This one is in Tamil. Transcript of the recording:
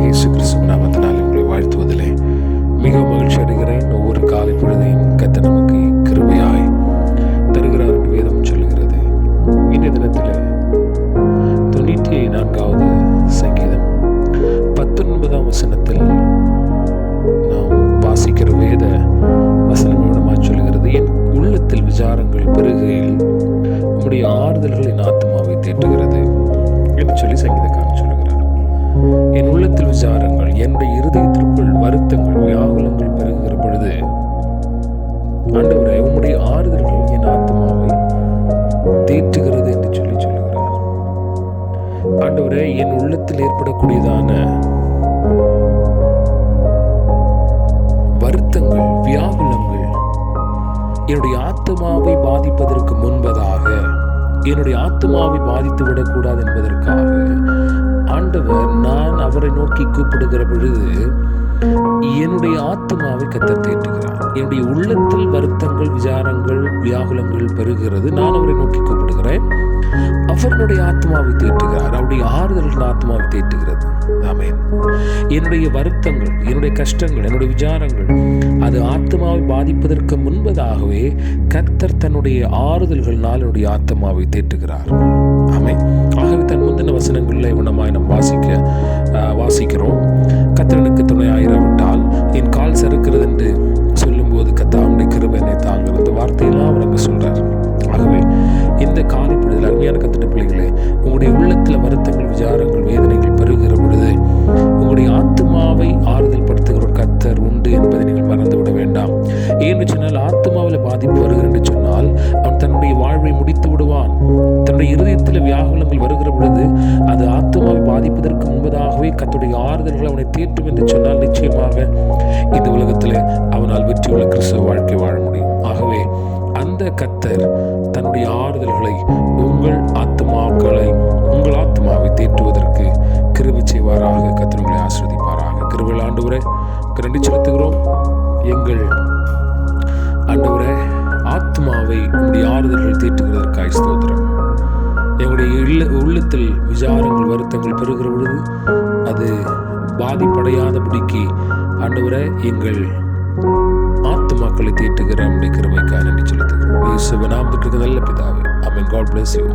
இயேசு கிறிஸ்துவின் நாமத்தினால் உங்களை வாழ்த்துவதிலே மிகவும் மகிழ்ச்சி அடைகிறேன். ஒவ்வொரு காலை பொழுதையும் கர்த்தர் நமக்கு கிருபையாய் தருகிறார் என்று வேதம் சொல்லுகிறது. இந்த தினத்தில் 94வது சங்கீதம் 19ஆம் வசனத்தில் நாம் வாசிக்கிற வேத வசனம் மூலமாக சொல்லுகிறது, என் உள்ளத்தில் விசாரங்கள் பெருகையில் உம்முடைய ஆறுதல்கள் என் ஆத்மாவை தேற்றுகிறது என்று சொல்லி சங்கீதக்காரன் சொல்லுகிறார். என் உள்ளத்தில் விசாரங்கள், என்னுடைய இருதயத்திற்குள் வருத்தங்கள், வியாகுலங்கள் பெருகுகிற பொழுது ஆண்டவரே உம்முடைய ஆறுதல்கள் என் ஆத்மாவை தேற்றுகிறது என்று சொல்லி சொல்லுகிறார். ஆண்டவரே, என் உள்ளத்தில் ஏற்படக்கூடியதான வருத்தங்கள், வியாகுலங்கள் என்னுடைய ஆத்மாவை பாதிப்பதற்கு முன்பதாக, என்னுடைய ஆத்மாவை பாதித்து விடக்கூடாது என்பதற்காக ஆண்டவர் நான் அவரை நோக்கி கூப்பிடுகிற பொழுது என்னுடைய ஆத்மாவை கர்த்தர் தேற்றுகிறார். என்னுடைய உள்ளத்தில் வருத்தங்கள், விசாரங்கள், வியாகுலங்கள் பெருகிறது. நான் அவரை நோக்கி கூப்பிடுகிறேன், அவருடைய ஆத்மாவை தேற்றுகிறார். அவருடைய ஆறுதல்கள் ஆத்மாவை தேற்றுகிறது. ஆமென். என்னுடைய வருத்தங்கள், என்னுடைய கஷ்டங்கள், என்னுடைய விசாரங்கள் அது ஆத்மாவை பாதிப்பதற்கு முன்பதாகவே கர்த்தர் தன்னுடைய ஆறுதல்களால் என்னுடைய ஆத்மாவை தேற்றுகிறார். ஆமென். ஆகவே தன் முந்தின வசனங்களில் இவனமாய் நாம் வாசிக்கிறோம். கர்த்தருக்கு துணையாயிராவிட்டால் என் கால் சறுக்கிறது என்று சொல்லும்போது கர்த்தருடைய கிருபை என்னை தாங்குகிறது. இந்த வார்த்தையெல்லாம் அவர் அங்கே சொல்றார். ஆகவே இந்த காலை பொழுதில் அருமையான கர்த்தருடைய பிள்ளைகளே, உங்களுடைய உள்ளத்தில் வருத்தங்கள், விசாரங்கள், வேதனைகள் பெருகிற பொழுது உங்களுடைய ஆத்மாவை ஆறுதல் படுத்துகிற ஒரு கர்த்தர் உண்டு என்பதை நீங்கள் மறந்துவிட வேண்டாம். ஏன்னு சொன்னால், ஆத்மாவில் பாதிப்பு வருகிறது என்று சொன்னால் அவன் தன்னுடைய வாழ்வை முடித்து விடுவான். தன்னுடைய இருதயத்தில் வியாகுலங்கள் வருகிற பொழுது அது ஆத்மாவை பாதிப்பதற்கு முன்பதாகவே கர்த்தருடைய ஆறுதல்கள் அவனை தேற்றும் என்று சொன்னால் நிச்சயமாக இந்த உலகத்தில் அவனால் வெற்றியுள்ள கிறிஸ்தவ வாழ்க்கை வாழ முடியும். ஆகவே அந்த கர்த்தர் தன்னுடைய ஆறுதல்களை உங்கள் ஆத்மாவை தேற்றுவதற்கு கிருபை செய்வாராக. கர்த்தர் உங்களை ஆசீர்வதிப்பாராக. கிருபையில் ஆண்டவரே நன்றி செலுத்துகிறோம். எங்கள் ஆண்டவரே ஆத்மாவை உங்களுடைய ஆறுதல்கள் தேற்றுகிறதற்காக ஸ்தோத்திரம். எங்களுடைய உள்ளத்தில் விசாரங்கள், வருத்தங்கள் பெறுகிற பொழுது அது பாதிப்படையாதபடிக்கு ஆண்டவரே எங்கள் ஆத்மாக்களை தேற்றுகிற நம்முடைய கிருபைக்காக நன்றி செலுத்துகிறோம். இயேசுவின் நாமத்தில் நல்ல பிதாவே. ஆமென். God bless you.